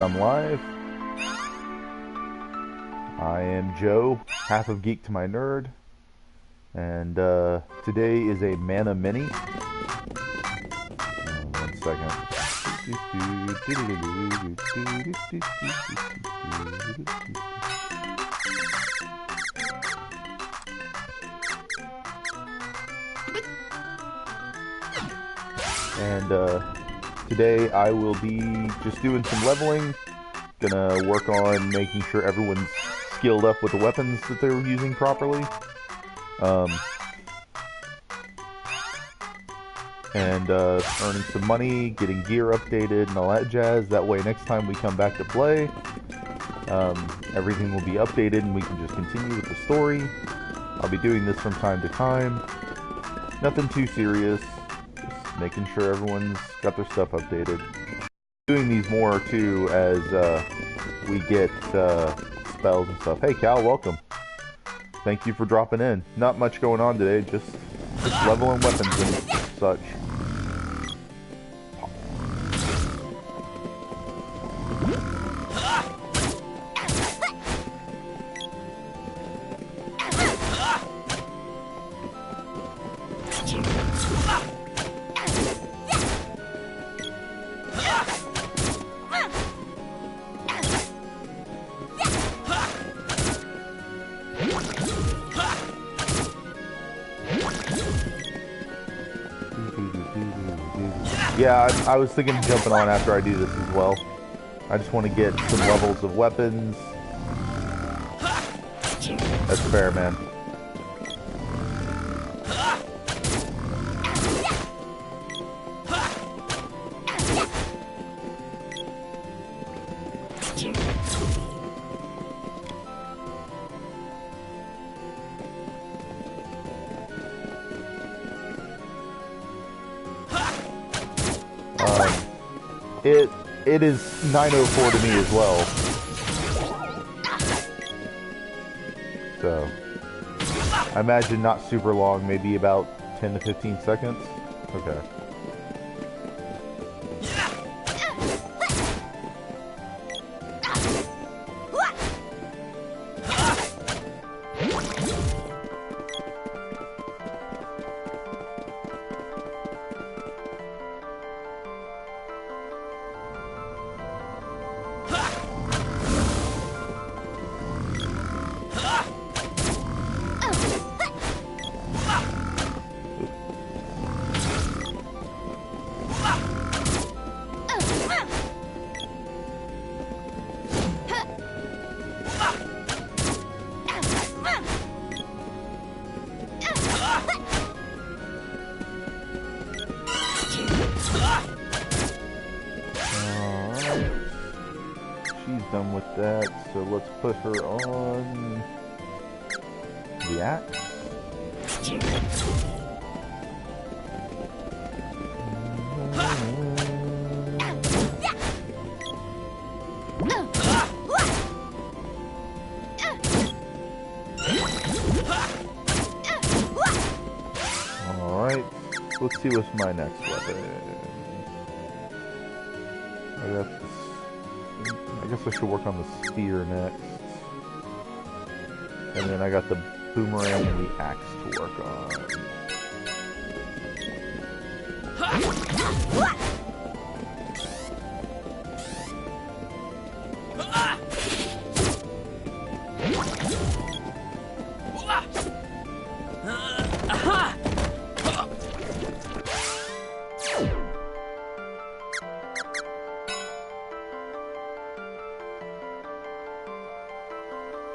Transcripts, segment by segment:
I'm live. I am Joe, half of Geek to my Nerd, and today is a Mana Mini. One second. And today I will be just doing some leveling. Gonna work on making sure everyone's skilled up with the weapons that they're using properly. And earning some money, getting gear updated and all that jazz. That way next time we come back to play, everything will be updated and we can just continue with the story. I'll be doing this from time to time. Nothing too serious. Just making sure everyone's got their stuff updated. Doing these more too as we get spells and stuff. Hey Cal, welcome. Thank you for dropping in. Not much going on today, just leveling weapons and such. Yeah, I was thinking of jumping on after I do this as well. I just want to get some levels of weapons. That's fair, man. It is 9:04 to me as well. So, I imagine not super long, maybe about 10 to 15 seconds. Okay. Done with that, so let's put her on the axe. Alright, let's see what's my next weapon. I got this. I guess I should work on the spear next. And then I got the boomerang and the axe to work on.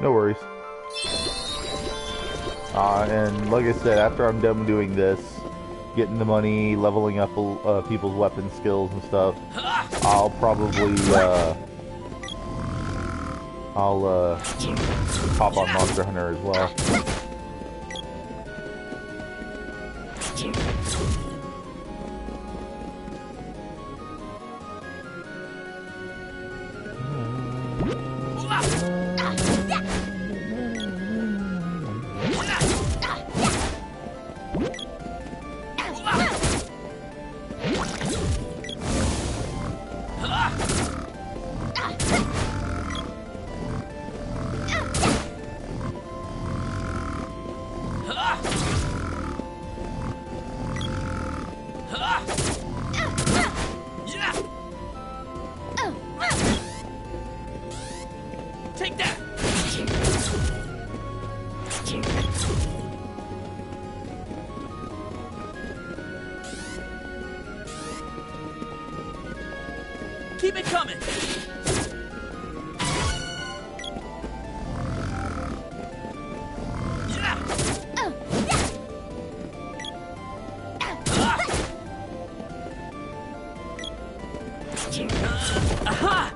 No worries. And like I said, after I'm done doing this, getting the money, leveling up people's weapon skills and stuff, I'll probably, hop on Monster Hunter as well. Take that! Keep it coming! Aha!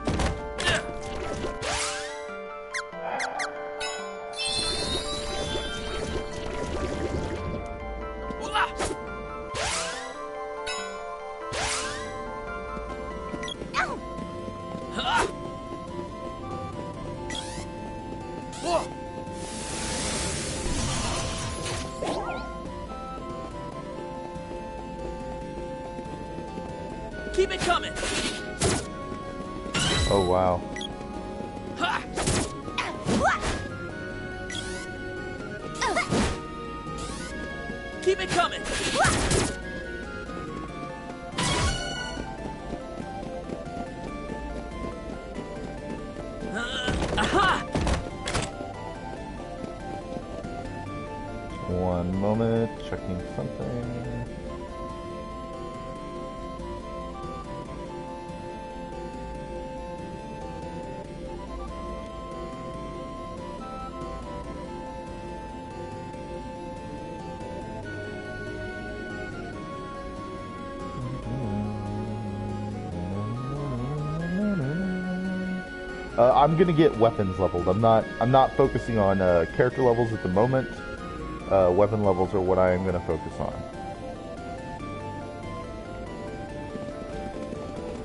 Keep it coming! Oh, wow. Keep it coming! Aha! One moment, checking something. I'm gonna get weapons leveled. I'm not focusing on character levels at the moment. Weapon levels are what I am gonna focus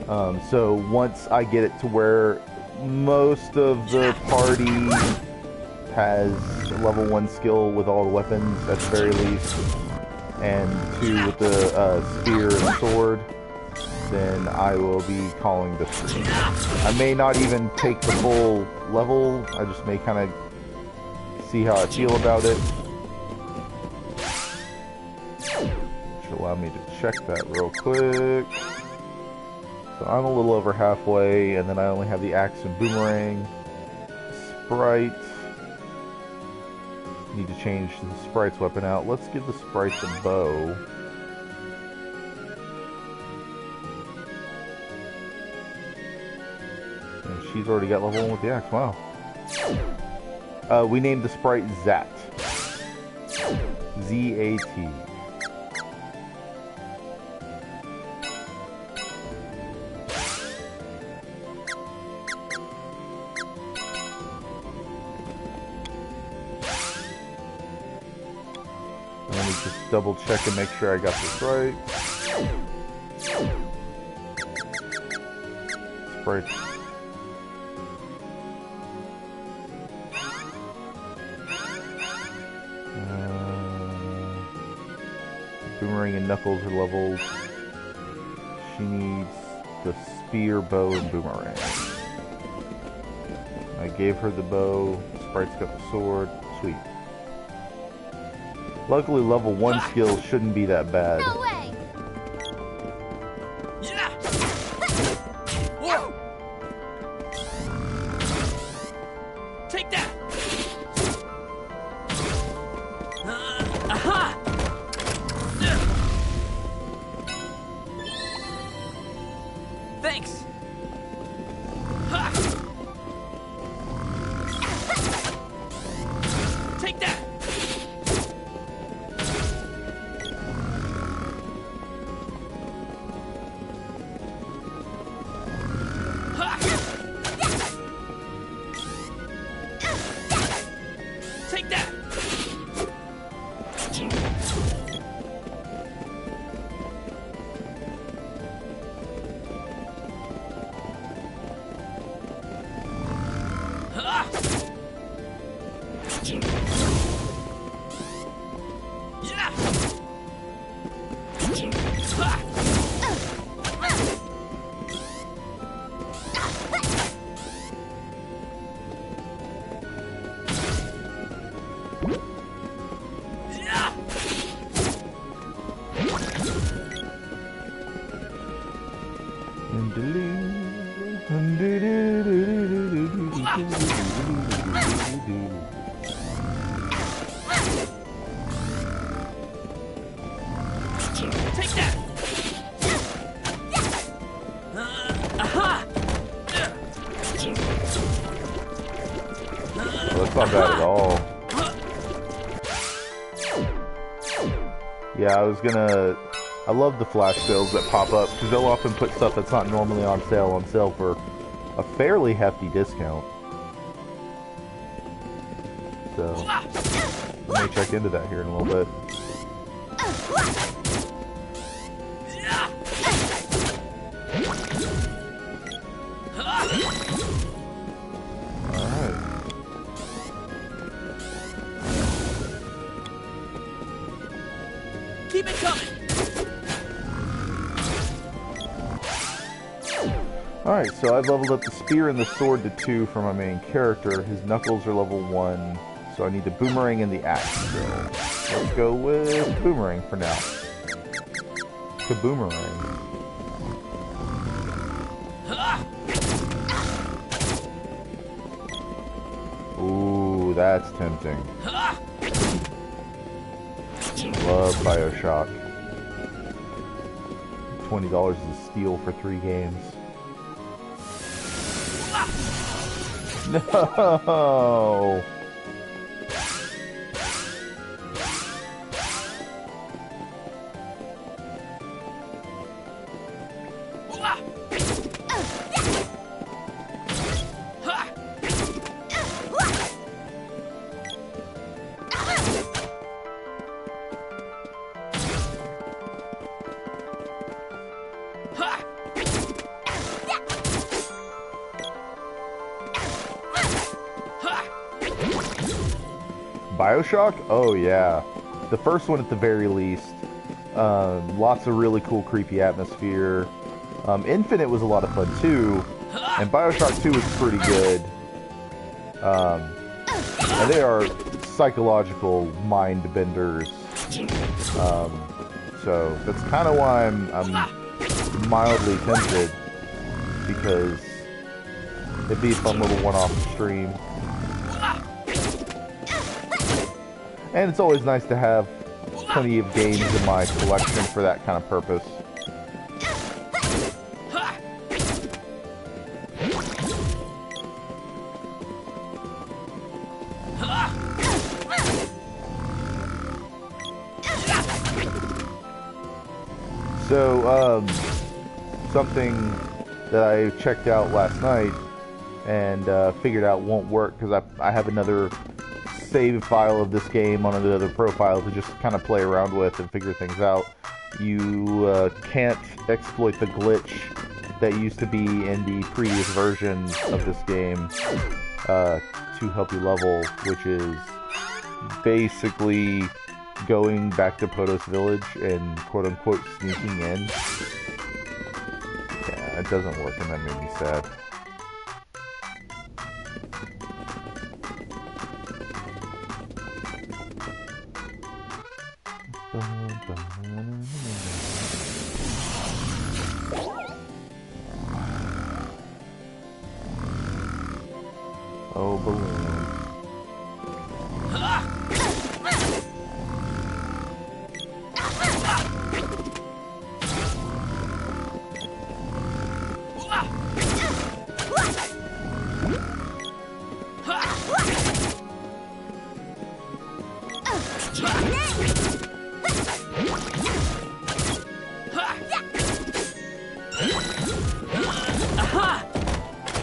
on. So once I get it to where most of the party has level 1 skill with all the weapons at the very least, and 2 with the spear and sword, then I will be calling the stream. I may not even take the full level, I just may kind of see how I feel about it. Which will allow me to check that real quick. So I'm a little over halfway, and then I only have the axe and boomerang. Sprite. Need to change the sprite's weapon out. Let's give the sprite the bow. She's already got level 1 with the axe. Wow. We named the sprite Zat. Z-A-T. Let me just double check and make sure I got this right. Sprite. Boomerang and Knuckles are leveled. She needs the spear, bow, and boomerang. I gave her the bow. Sprite's got the sword. Sweet. Luckily, level 1 skills shouldn't be that bad. No way! Yeah! Whoa! Take that! Aha! Thanks! Ha! Take that! Ha! Take that! That's not bad at all. Yeah, I love the flash sales that pop up, because they'll often put stuff that's not normally on sale for a fairly hefty discount. So, let me check into that here in a little bit. Alright. Keep it coming. Alright, so I've leveled up the spear and the sword to 2 for my main character. His knuckles are level 1, so I need the boomerang and the axe. So let's go with boomerang for now. Kaboomerang. Ooh, that's tempting. Love BioShock. $20 is a steal for 3 games. No! BioShock? Oh yeah. The first one at the very least. Lots of really cool creepy atmosphere. Infinite was a lot of fun too. And BioShock 2 was pretty good. And they are psychological mind benders. So that's kind of why I'm mildly tempted. Because it'd be a fun little one-off stream. And it's always nice to have plenty of games in my collection for that kind of purpose. So, something that I checked out last night and figured out won't work because I have another save file of this game on another profile to just kind of play around with and figure things out. You can't exploit the glitch that used to be in the previous versions of this game to help you level, which is basically going back to Potos Village and quote-unquote sneaking in. Yeah, it doesn't work and that made me sad. Oh, balloon.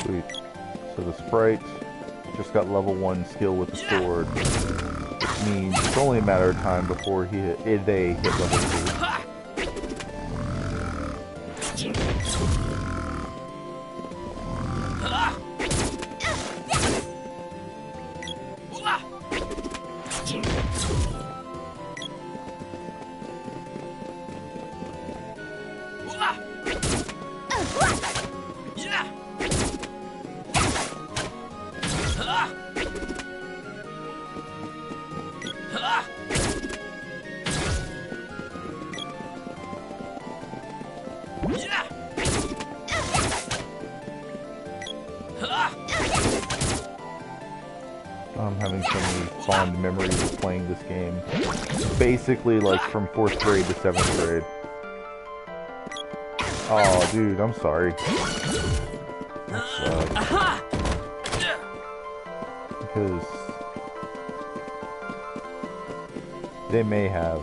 Sweet. So the sprite just got level 1 skill with the sword, which means it's only a matter of time before they hit level 2. I'm having so many fond memories of playing this game. Basically, like, from 4th grade to 7th grade. Oh, dude, I'm sorry. That sucks. Because They may have.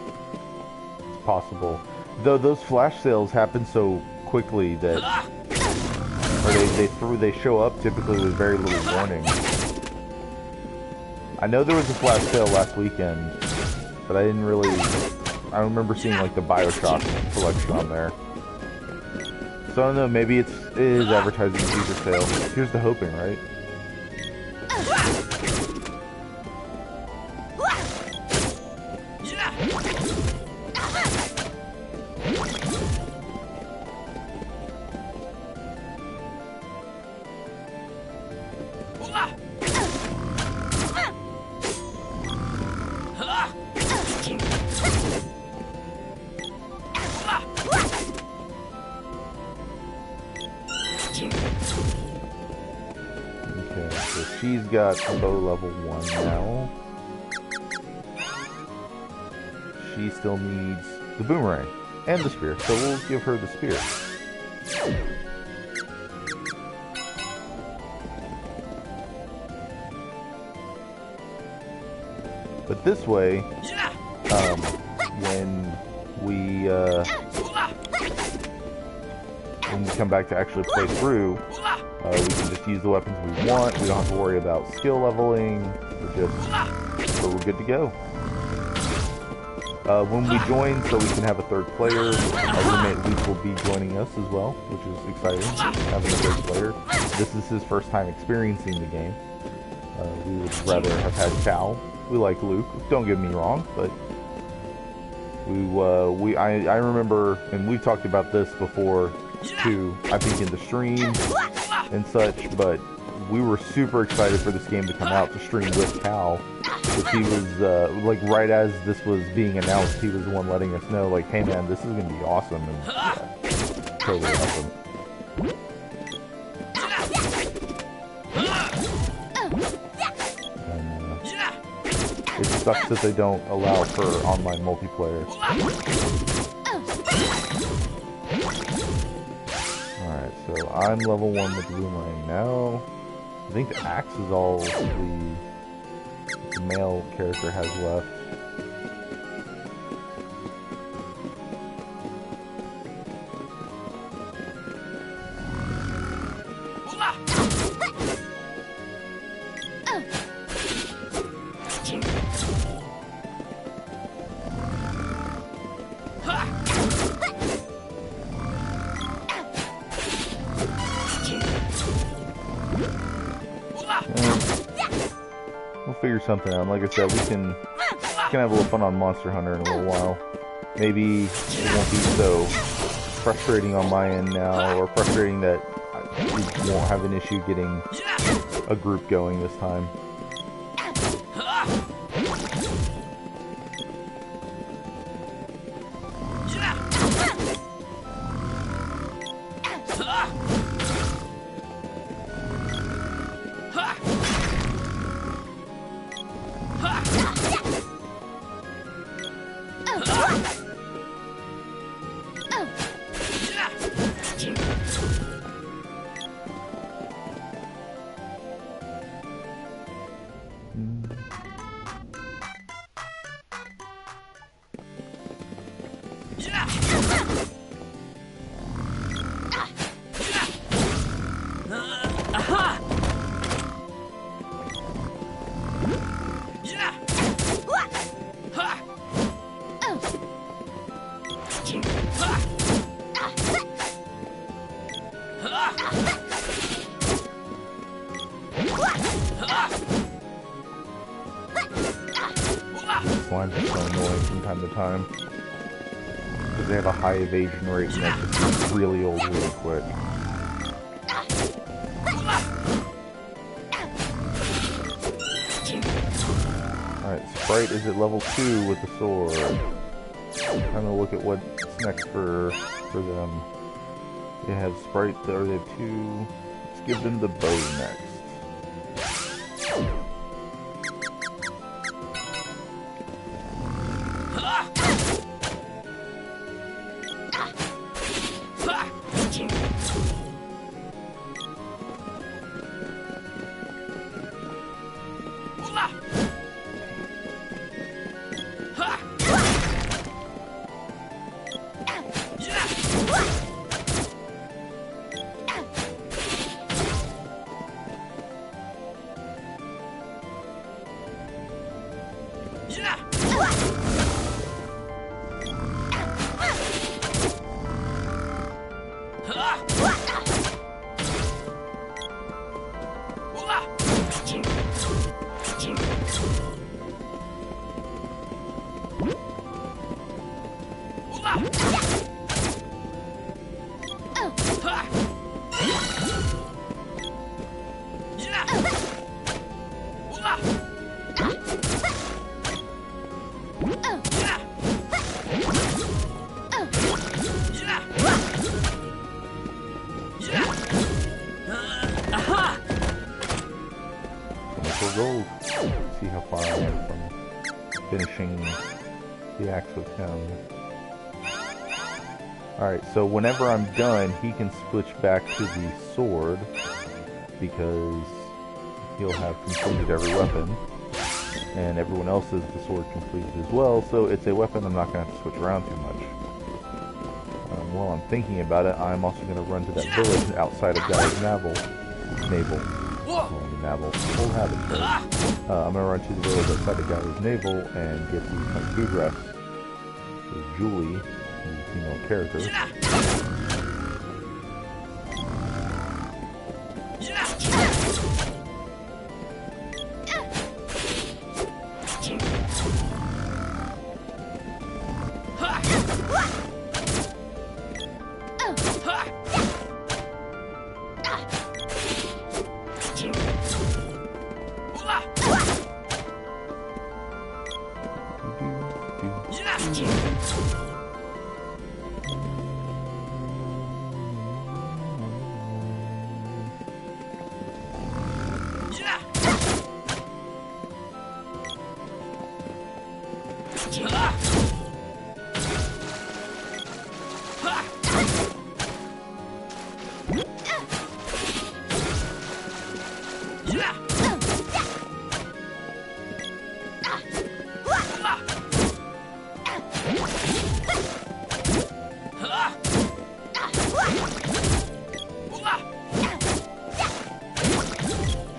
It's possible. Though those flash sales happen so quickly that, or they show up typically with very little warning. I know there was a flash sale last weekend, but I didn't really. I don't remember seeing like the BioShock collection on there. So I don't know. Maybe it is advertising a future sale. Here's the hoping, right? Okay, so she's got bow level 1 now. She still needs the boomerang and the spear, so we'll give her the spear. But this way, when we come back to actually play through, we can just use the weapons we want. We don't have to worry about skill leveling. So we're good to go. When we join, so we can have a third player, our roommate Luke will be joining us as well, which is exciting, having a third player. This is his first time experiencing the game. We would rather have had Cal. We like Luke, don't get me wrong, but I remember, and we've talked about this before too, I think in the stream and such, but we were super excited for this game to come out to stream with Cal, because he was, like, right as this was being announced, he was the one letting us know, like, hey man, this is going to be awesome, and yeah, totally awesome. It sucks that they don't allow for online multiplayer. Alright, so I'm level 1 with the boomerang now. I think the axe is all the male character has left. We'll figure something out. Like I said, we can have a little fun on Monster Hunter in a little while. Maybe it won't be so frustrating on my end now, or frustrating that we won't have an issue getting a group going this time. Slimes are so annoying from time to time, because they have a high evasion rate and that just gets really old really quick. Alright, Sprite is at level 2 with the sword. I'm trying to look at what's next for them. They have Sprite, or they have 2. Let's give them the bow next. Gold. See how far I am from finishing the axe with him. Alright, so whenever I'm done, he can switch back to the sword because he'll have completed every weapon. And everyone else has the sword completed as well, so it's a weapon I'm not going to have to switch around too much. While I'm thinking about it, I'm also going to run to that village outside of Guy's navel. Old habit. I'm gonna run to the village outside the guy's navel and get the Kung Fu dress with Julie, the female character.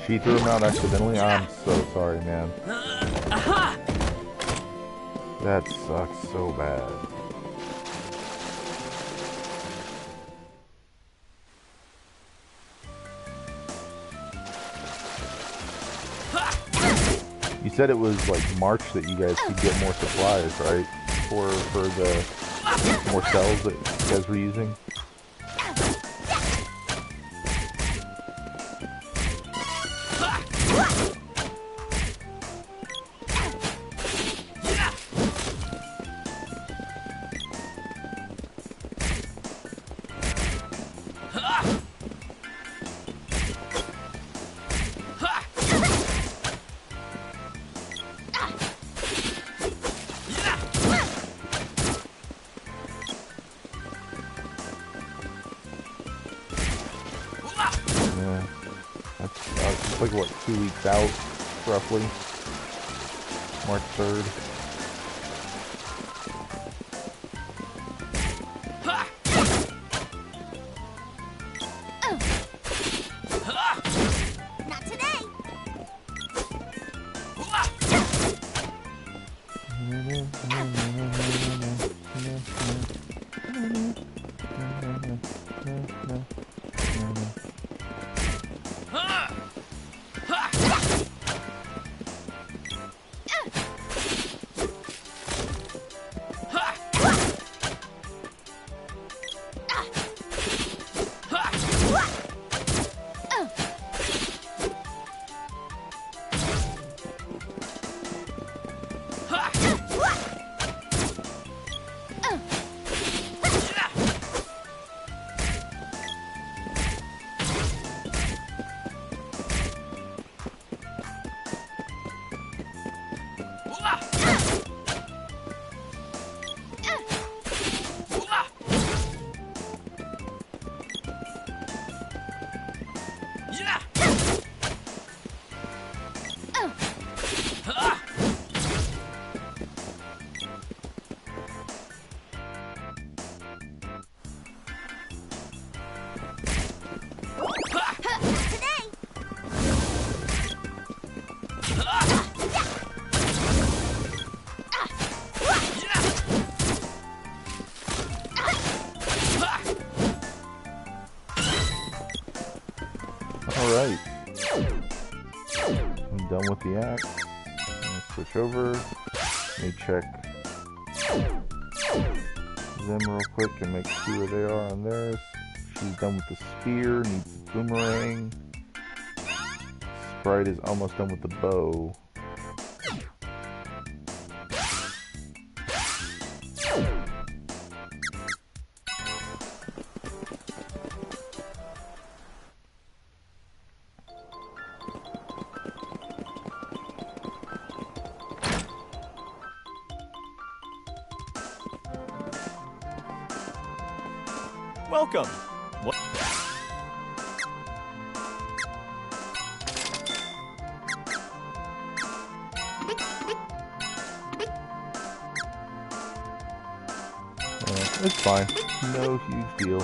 She threw him out accidentally? I'm so sorry, man. That sucks so bad. You said it was like March that you guys could get more supplies, right? For the more cells that you guys were using? It's like, what, 2 weeks out, roughly? March 3rd. Not today. done with the axe. Switch over. Let me check them real quick and make sure where they are on theirs. She's done with the spear, needs the boomerang. Sprite is almost done with the bow. Welcome. What? It's fine. No huge deal.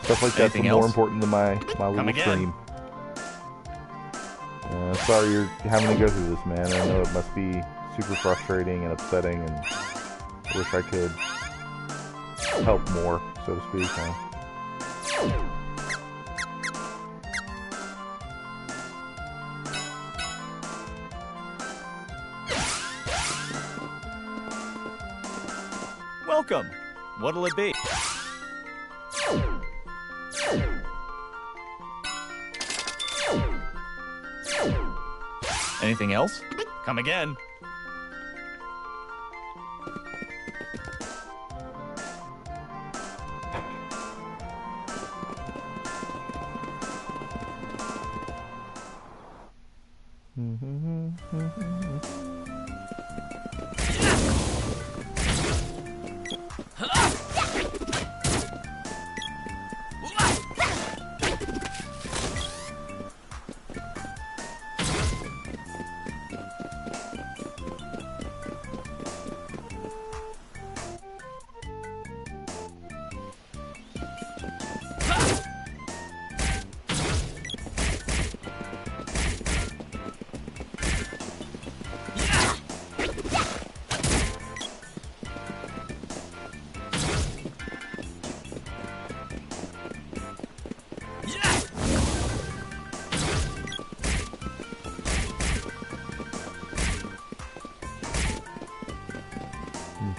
Stuff like that's Anything more else? important than my little again. stream. Sorry you're having to go through this, man. I know it must be super frustrating and upsetting, and I wish I could help more, so to speak. Welcome. What'll it be? Anything else? Come again.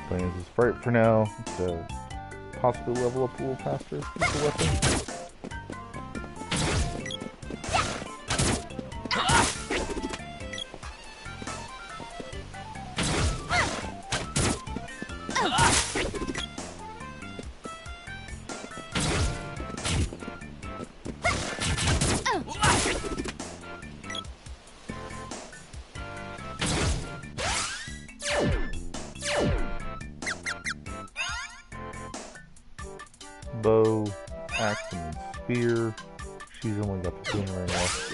Playing as a sprite for now, to possibly level up a little faster with the weapon. Bow, axe, and spear. She's only got the boomerang left.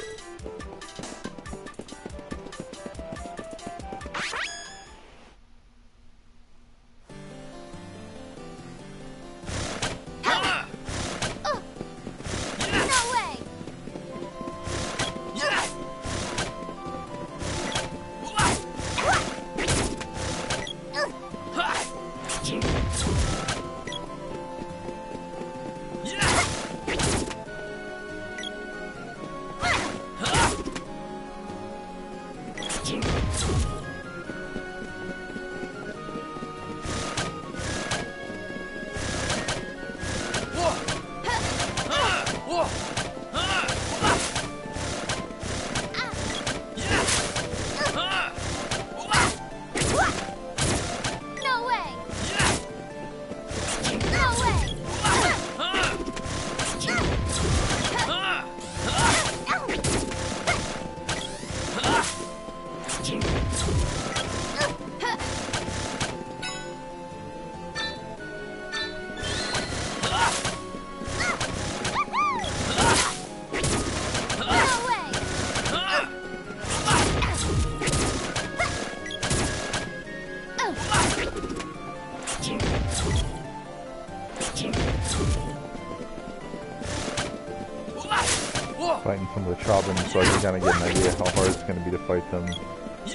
Fighting some of the Chobins, so I can kind of get an idea how hard it's going to be to fight them,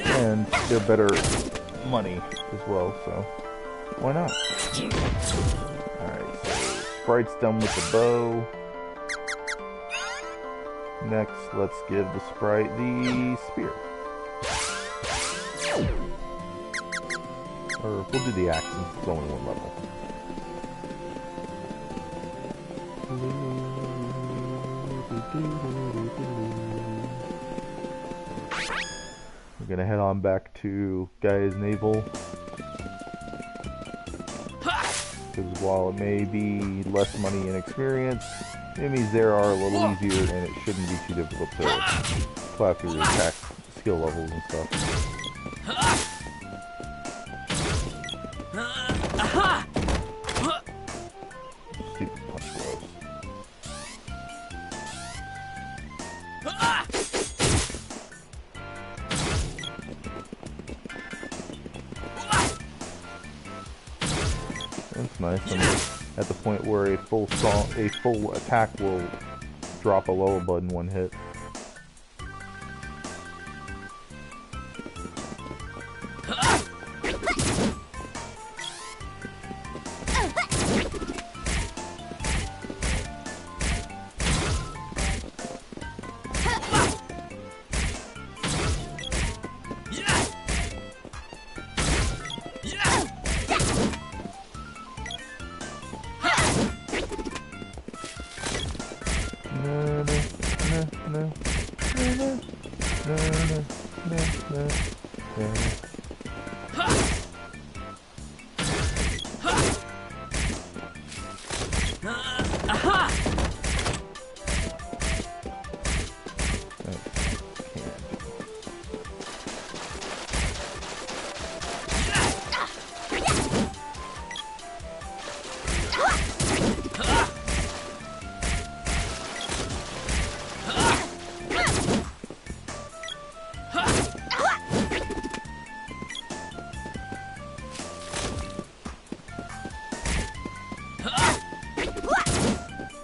and get better money as well, so why not? Alright, so Sprite's done with the bow. Next, let's give the sprite the spear. Or we'll do the axe since it's only one level. We're gonna head on back to Gaia's Navel. Because while it may be less money and experience, enemies there are a little easier and it shouldn't be too difficult to plow through your attack skill levels and stuff. Stupid punch blows. That's nice. I'm at the point where a full attack will drop a lower button one hit.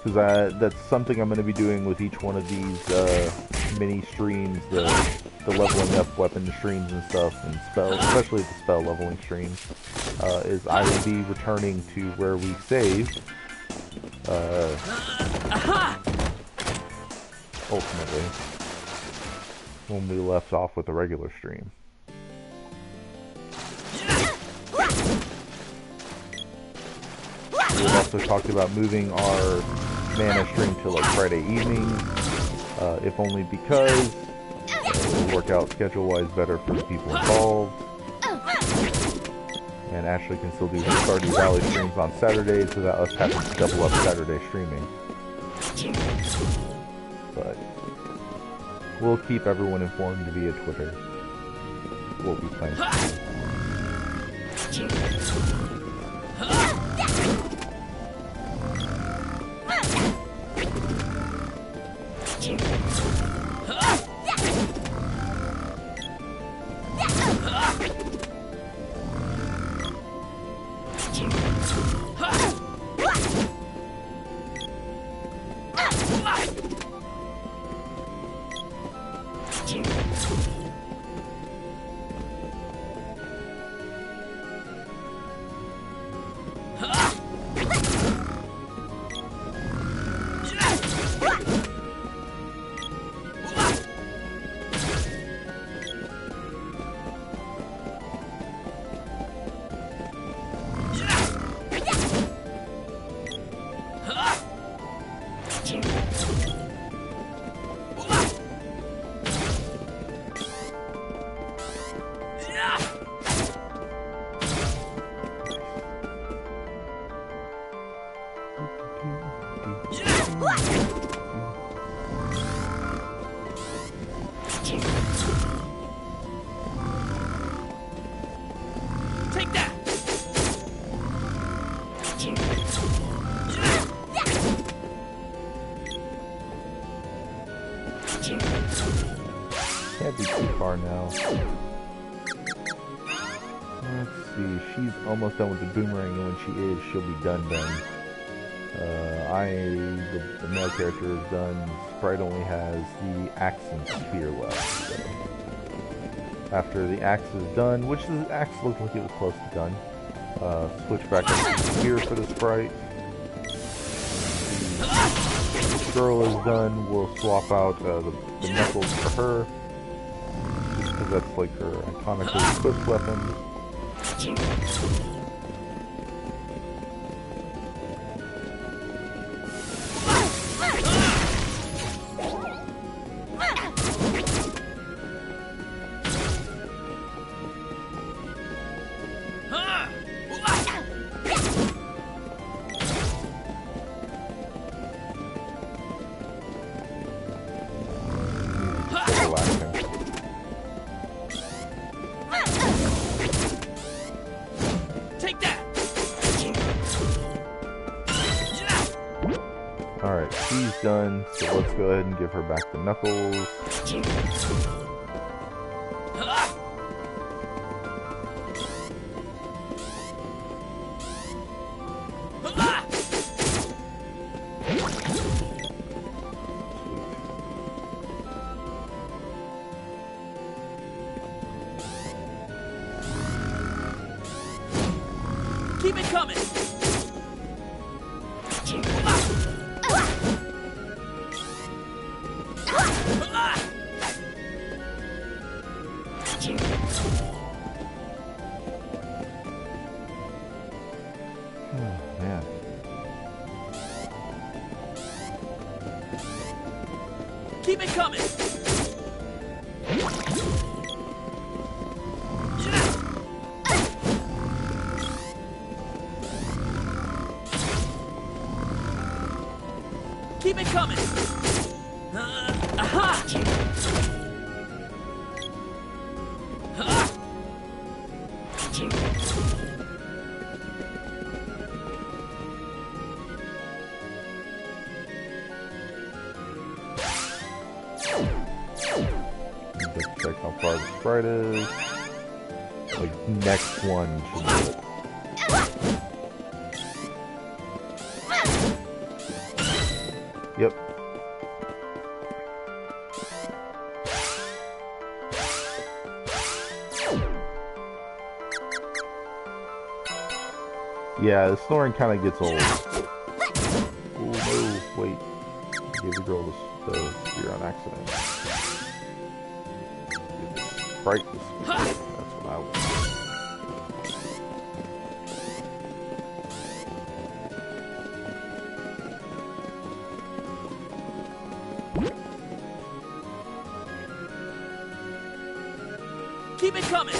Because that's something I'm going to be doing with each one of these mini streams, the leveling up weapon streams and stuff, and spells, especially the spell leveling streams, is I will be returning to where we saved, ultimately, when we left off with the regular stream. We've also talked about moving our mana stream to like Friday evening, if only because it will work out schedule-wise better for the people involved. And Ashley can still do her Stardew Valley streams on Saturdays without us having to double up Saturday streaming. But we'll keep everyone informed via Twitter what we plan to do. Take that! Can't be too far now. Let's see, she's almost done with the boomerang, and when she is, she'll be done. The male character is done. Sprite only has the axe and spear left. So after the axe is done, which the axe looked like it was close to done, switch back up to the spear for the sprite. this girl is done, we'll swap out the knuckles for her. Just because that's like her iconically equipped weapon. Alright, she's done, so let's go ahead and give her back the knuckles. Keep it coming! Oh, man. Keep it coming! Keep it coming! Aha! Just check how far the sprite is. Like, next one should do it. Yep. Yeah, the snoring kind of gets old. Oh no, wait. I gave the girl the spear on accident. Sprite the spear. That's what I want. Keep it coming!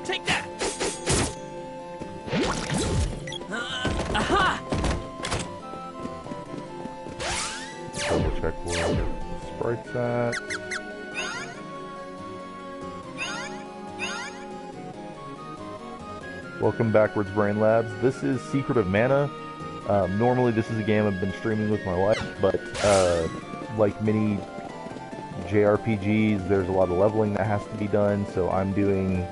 Take that! Aha! Double check where the sprite's at. Welcome backwards, Brain Labs. This is Secret of Mana. Normally this is a game I've been streaming with my wife, but like many JRPGs, there's a lot of leveling that has to be done, so I'm doing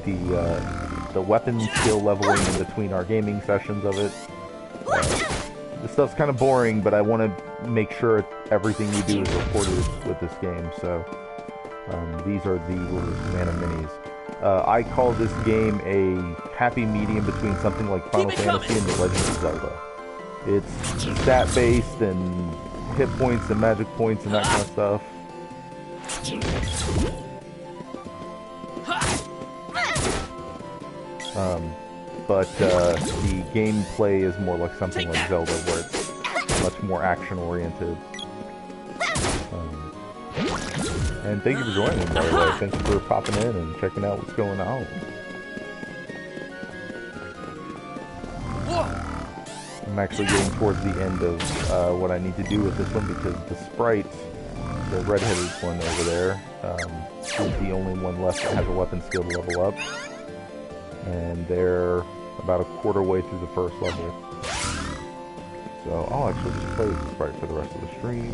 the weapon skill leveling in between our gaming sessions of it. This stuff's kind of boring, but I want to make sure everything we do is recorded with this game, so these are the little mana minis. I call this game a happy medium between something like Final Fantasy and The Legend of Zelda. It's stat-based and hit points and magic points and that kind of stuff. But the gameplay is more like something like Zelda, where it's much more action-oriented. And thank you for joining, by the way. Thanks for popping in and checking out what's going on. I'm actually getting towards the end of what I need to do with this one, because the sprite, the red-headed one over there, is the only one left that has a weapon skill to level up. And they're about a quarter way through the first level. So I'll actually just play with the sprite for the rest of the stream,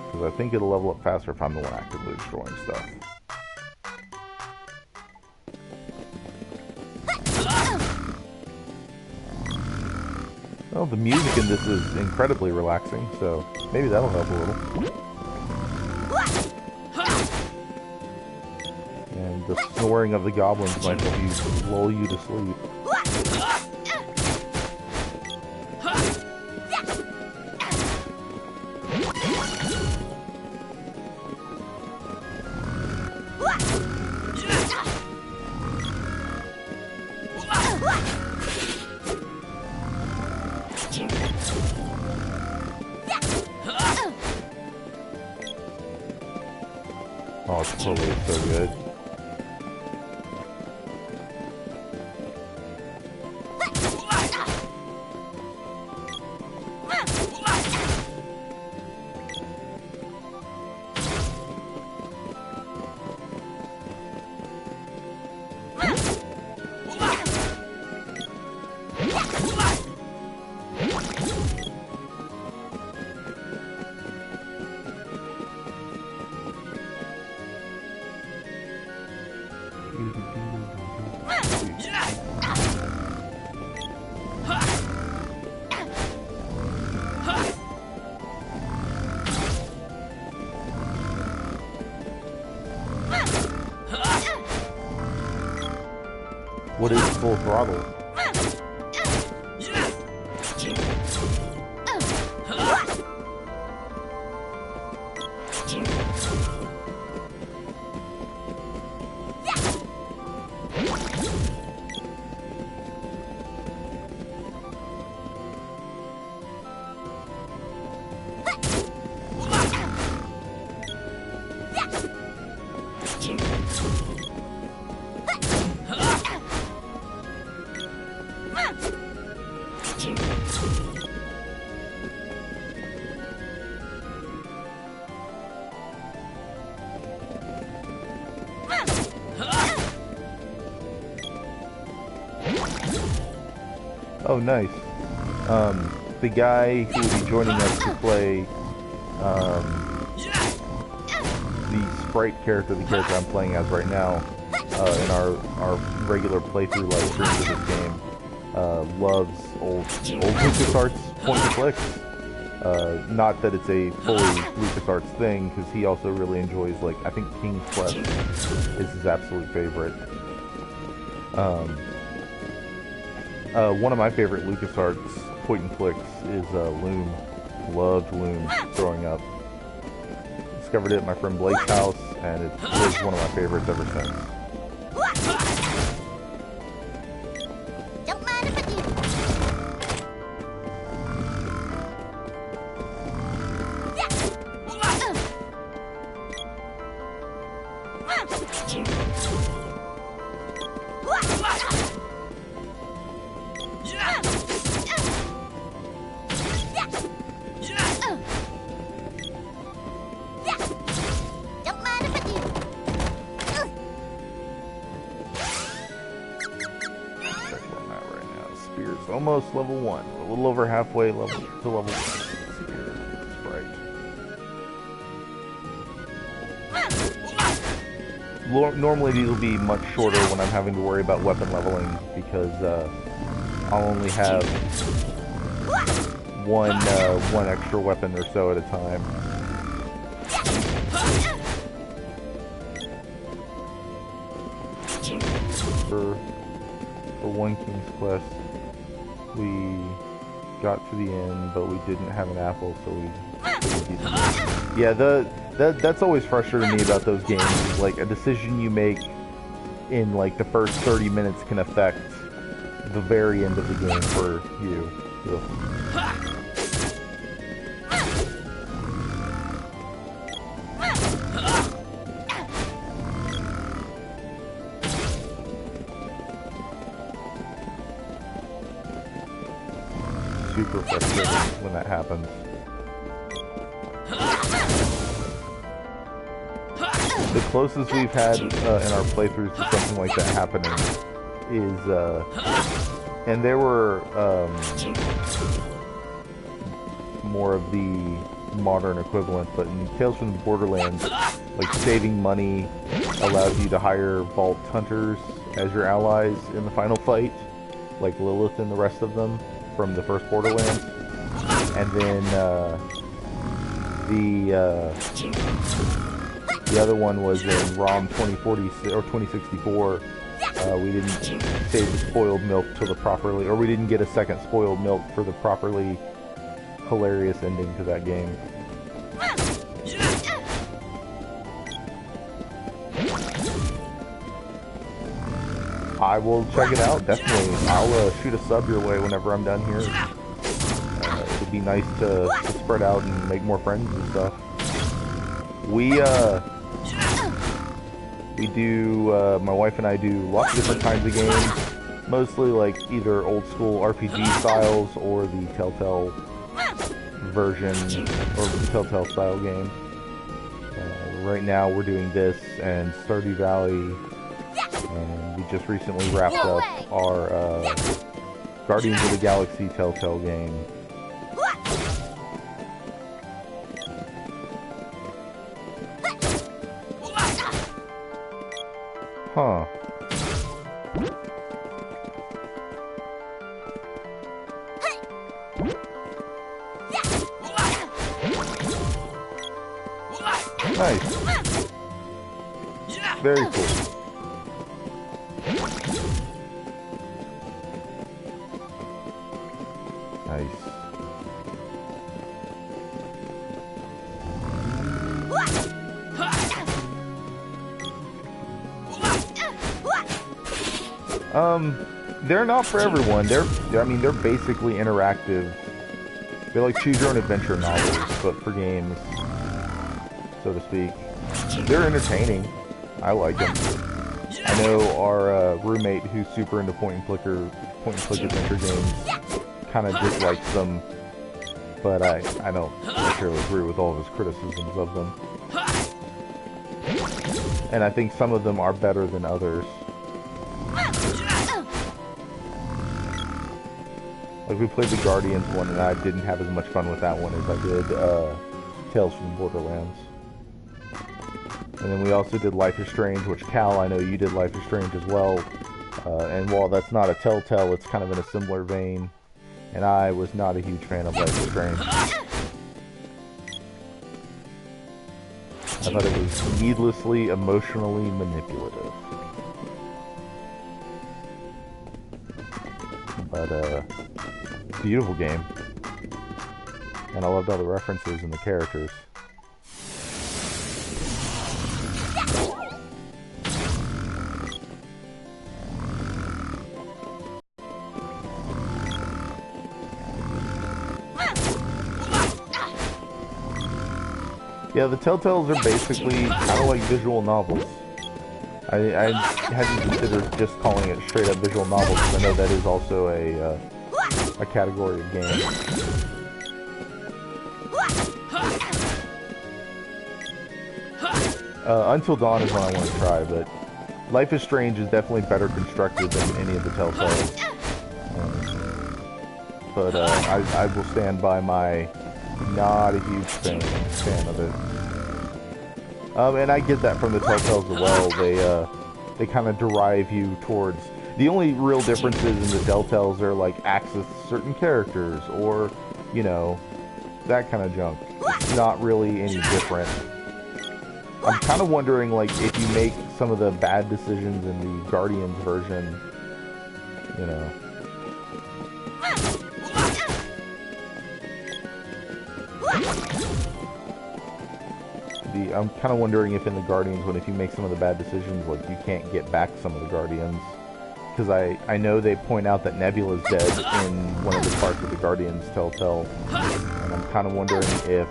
because I think it'll level up faster if I'm the one actively destroying stuff. Well, the music in this is incredibly relaxing, so maybe that'll help a little. And the snoring of the goblins might help you lull you to sleep. Oh, it's totally so good. What is full throttle? Oh, nice. The guy who will be joining us to play the sprite character, the character I'm playing as right now, in our regular playthrough live streams of this game, loves old LucasArts point and clicks. Not that it's a fully LucasArts thing, because he also really enjoys, like, I think King's Quest is his absolute favorite. One of my favorite LucasArts point and clicks is Loom. Loved Loom growing up. Discovered it at my friend Blake's house, and it was one of my favorites ever since. Don't mind if I do. Almost level 1. A little over halfway level to level 1. Sprite. Normally these will be much shorter when I'm having to worry about weapon leveling, because I'll only have one extra weapon or so at a time. For one King's Quest, we got to the end, but we didn't have an apple, so we yeah, that's always frustrating me about those games. Like, a decision you make in like the first 30 minutes can affect the very end of the game for you. Ugh. Super frustrating when that happens. The closest we've had in our playthroughs to something like that happening is, and there were more of the modern equivalent, but in Tales from the Borderlands, like, saving money allows you to hire vault hunters as your allies in the final fight, like Lilith and the rest of them. from the first Borderlands, and then the other one was in ROM 2040 or 2064. We didn't save the spoiled milk till the properly, or we didn't get a second spoiled milk for the properly hilarious ending to that game. I will check it out, definitely. I'll shoot a sub your way whenever I'm done here. It'd be nice to spread out and make more friends and stuff. We do, my wife and I do lots of different kinds of games, mostly like either old school RPG styles or the Telltale version, or the Telltale style game. Right now we're doing this and Stardew Valley, and we just recently wrapped up our Guardians of the Galaxy Telltale game. Huh. Nice. Very cool. Nice. They're not for everyone. I mean, they're basically interactive. They're like choose your own adventure novels, but for games, so to speak. They're entertaining. I like them. I know our roommate who's super into point and click adventure games kind of dislikes them, but I don't necessarily agree with all of his criticisms of them. And I think some of them are better than others. Like, we played the Guardians one, and I didn't have as much fun with that one as I did Tales from the Borderlands. And then we also did Life is Strange, which, Cal, I know you did Life is Strange as well. And while that's not a Telltale, it's kind of in a similar vein. And I was not a huge fan of Life is Strange. I thought it was needlessly emotionally manipulative. But, beautiful game. And I loved all the references and the characters. Yeah, the Telltales are basically kind of like visual novels. I hadn't considered just calling it straight up visual novels, because I know that is also a category of game. Until Dawn is one I want to try, but Life is Strange is definitely better constructed than any of the Telltales. But I will stand by my not a huge fan of it. And I get that from the Telltales as well. They kind of derive you towards... The only real differences in the Telltales are like access to certain characters, or, you know, that kind of junk. It's not really any different. I'm kind of wondering, like, if you make some of the bad decisions in the Guardians version, you know... I'm kind of wondering if in the Guardians, if you make some of the bad decisions, like, you can't get back some of the Guardians. Because I know they point out that Nebula's dead in one of the parts of the Guardians Telltale. And I'm kind of wondering if,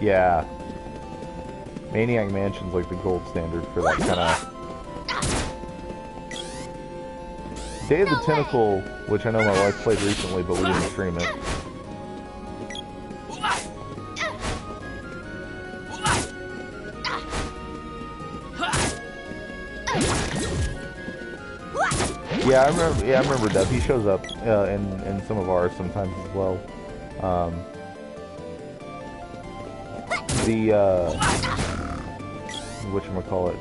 yeah. Maniac Mansion's like the gold standard for that kind of... Day of the Tentacle, which I know my wife played recently, but we didn't stream it. Yeah, I remember Dev. He shows up in some of ours sometimes as well. the whatchamacallit,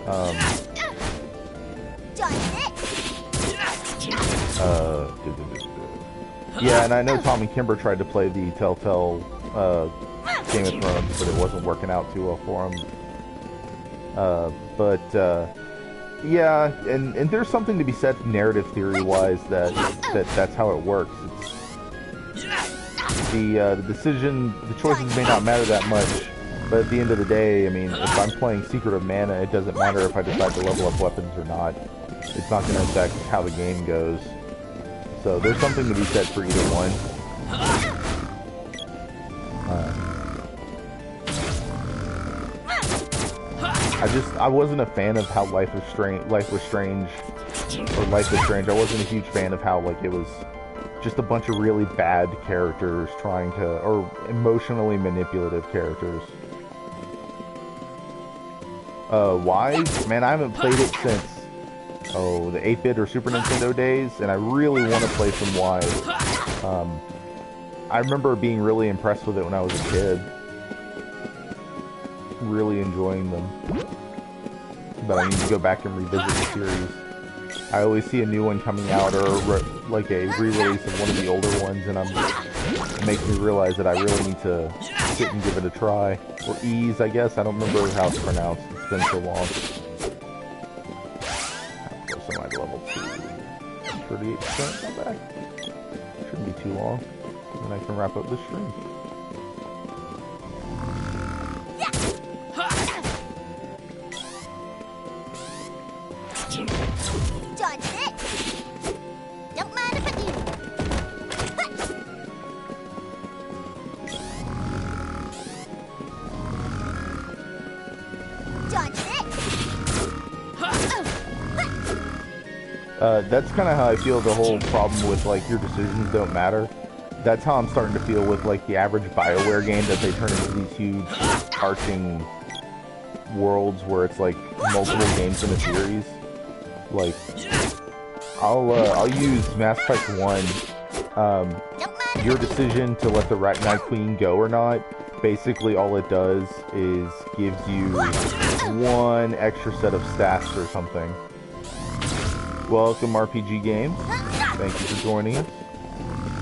yeah, and I know Tom and Kimber tried to play the Telltale Game of Thrones, but it wasn't working out too well for them. Yeah, and there's something to be said narrative theory-wise that's how it works. It's the choices may not matter that much, but at the end of the day, I mean, if I'm playing Secret of Mana, it doesn't matter if I decide to level up weapons or not. It's not going to affect how the game goes. So there's something to be said for either one. I wasn't a fan of how Life was Strange. I wasn't a huge fan of how, like, it was just a bunch of really bad characters trying to, or emotionally manipulative characters. Wise? Man, I haven't played it since, the 8-bit or Super Nintendo days, and I really want to play some Wise. I remember being really impressed with it when I was a kid. Really enjoying them. But I need to go back and revisit the series. I always see a new one coming out, or like a re-release of one of the older ones, and it makes me realize that I really need to sit and give it a try. Or Ease, I guess. I don't remember how it's pronounced. It's been so long. Of course, I'm at level 2. 38%, not bad. Shouldn't be too long. And I can wrap up the stream. That's kind of how I feel the whole problem with, like, your decisions don't matter. That's how I'm starting to feel with, like, the average BioWare game, that they turn into these huge, arching worlds where it's, like, multiple games in a series. Like, I'll use Mass Effect 1. Your decision to let the Rat Night Queen go or not, basically all it does is gives you one extra set of stats or something. Welcome, RPG Games. Thank you for joining us.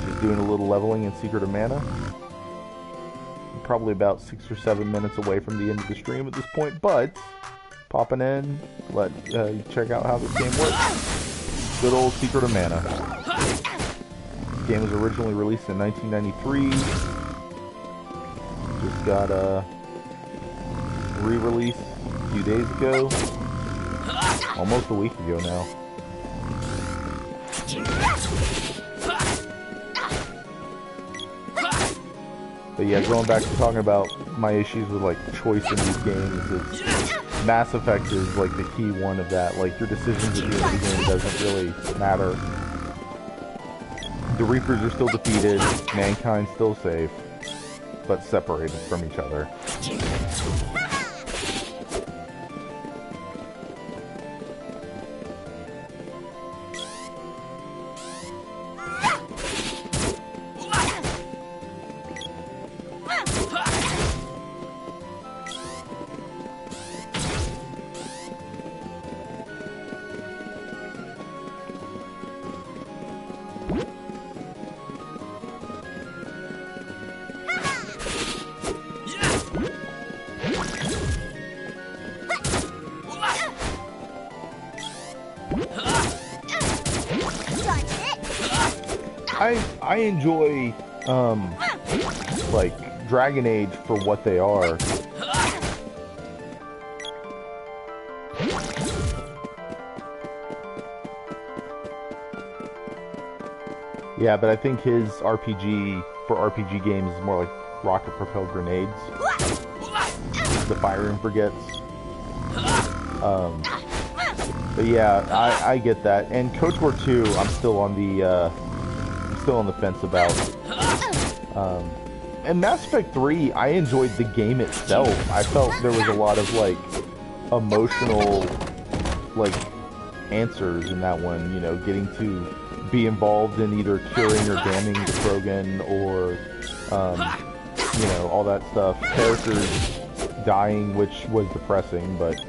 Just doing a little leveling in Secret of Mana. I'm probably about 6 or 7 minutes away from the end of the stream at this point, but popping in, let check out how this game works. Good old Secret of Mana. This game was originally released in 1993. Just got a re-release a few days ago. Almost a week ago now. But yeah, going back to talking about my issues with, like, choice in these games, Mass Effect is, like, the key one of that. Like, your decisions at the end of the game doesn't really matter. The Reapers are still defeated, mankind's still safe, but separated from each other. I enjoy, like, Dragon Age for what they are. Yeah, but I think his RPG for RPG games is more like rocket-propelled grenades. The firing forgets. But yeah, I get that. And Coach War 2, I'm still on the fence about. And Mass Effect 3, I enjoyed the game itself. I felt there was a lot of, like, emotional, like, answers in that one. You know, getting to be involved in either curing or damning the Krogan, or, you know, all that stuff. Characters dying, which was depressing, but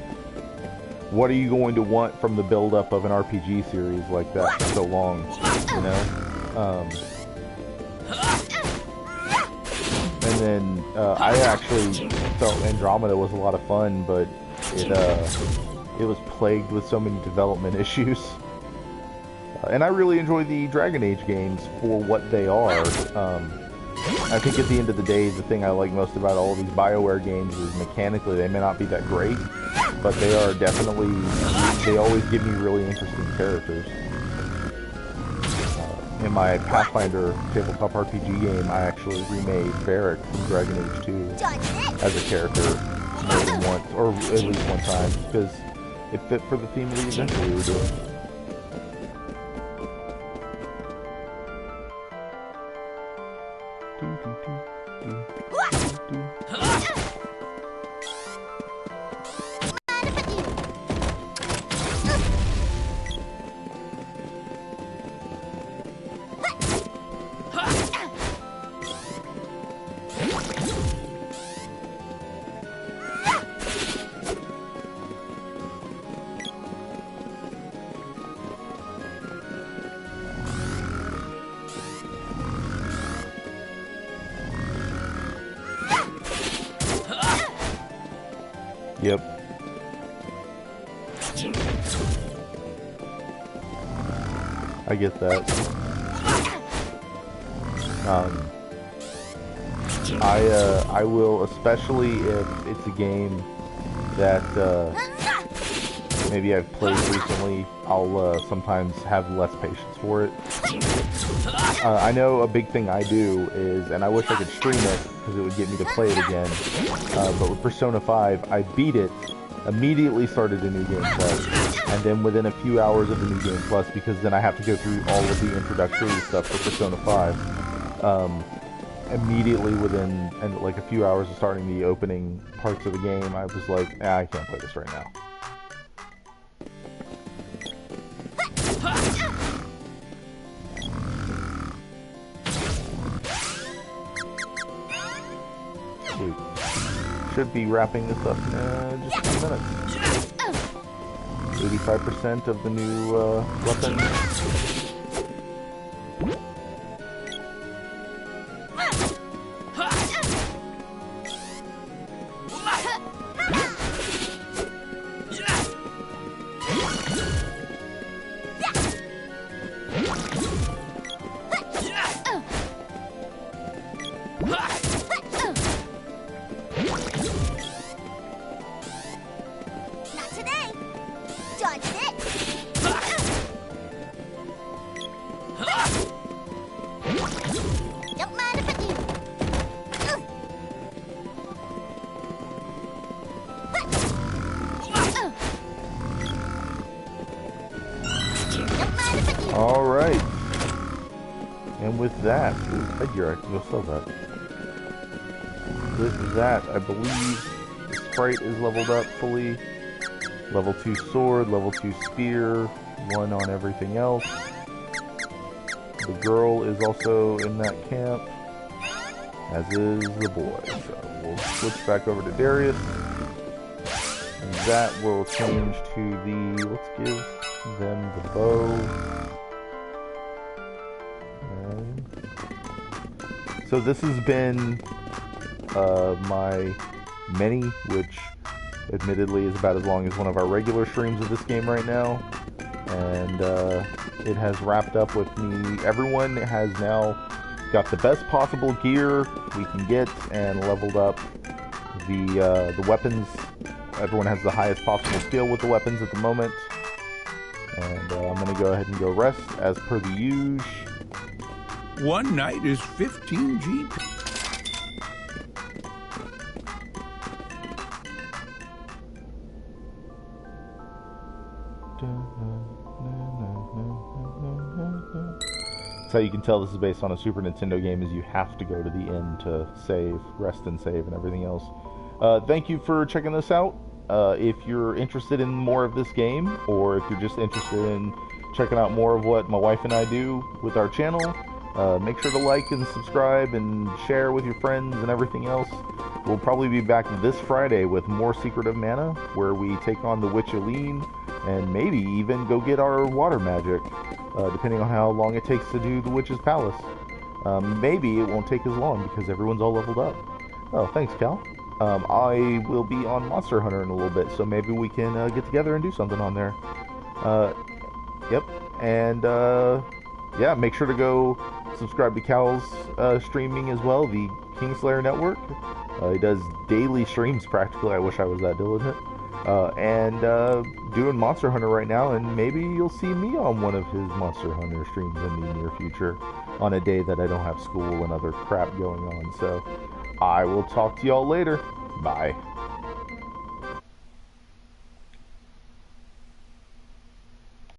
what are you going to want from the build-up of an RPG series like that for so long, you know? And then I actually felt Andromeda was a lot of fun, but it was plagued with so many development issues. And I really enjoy the Dragon Age games for what they are. I think at the end of the day, the thing I like most about all of these BioWare games is mechanically they may not be that great, but they are definitely, they always give me really interesting characters. In my Pathfinder tabletop RPG game, I actually remade Varric from Dragon Age 2 as a character more than once, or at least one time, because it fit for the theme of the adventure we were doing. Yep. I get that. I will, especially if it's a game that maybe I've played recently, I'll sometimes have less patience for it. I know a big thing I do is, and I wish I could stream it because it would get me to play it again, but with Persona 5, I beat it, immediately started a New Game Plus, and then within a few hours of the New Game Plus, because then I have to go through all of the introductory stuff for Persona 5, immediately within like a few hours of starting the opening parts of the game, I was like, I can't play this right now. Should be wrapping this up in just a few minutes. 85% of the new weapon. Alright. And with that, figure I can go sell that. With that, I believe the sprite is leveled up fully. Level 2 sword, level 2 spear, 1 on everything else. The girl is also in that camp, as is the boy. So we'll switch back over to Darius. And that will change to the, let's give them the bow. So this has been my mini, which admittedly is about as long as one of our regular streams of this game right now. And it has wrapped up with me. Everyone has now got the best possible gear we can get and leveled up the weapons. Everyone has the highest possible skill with the weapons at the moment. And I'm going to go ahead and go rest as per the usual. One night is 15 GB. So you can tell this is based on a Super Nintendo game, is you have to go to the end to save, rest and save, and everything else. Thank you for checking this out. If you're interested in more of this game, or if you're just interested in checking out more of what my wife and I do with our channel, Make sure to like and subscribe and share with your friends and everything else. We'll probably be back this Friday with more Secret of Mana, where we take on the Witch Eileen and maybe even go get our water magic, depending on how long it takes to do the Witch's Palace. Maybe it won't take as long because everyone's all leveled up. Oh, thanks, Cal. I will be on Monster Hunter in a little bit, so maybe we can get together and do something on there. Yep, and yeah, make sure to go subscribe to Cal's streaming as well, the Kingslayer Network. He does daily streams practically. I wish I was that diligent. And doing Monster Hunter right now, and maybe you'll see me on one of his Monster Hunter streams in the near future on a day that I don't have school and other crap going on. So I will talk to y'all later. Bye.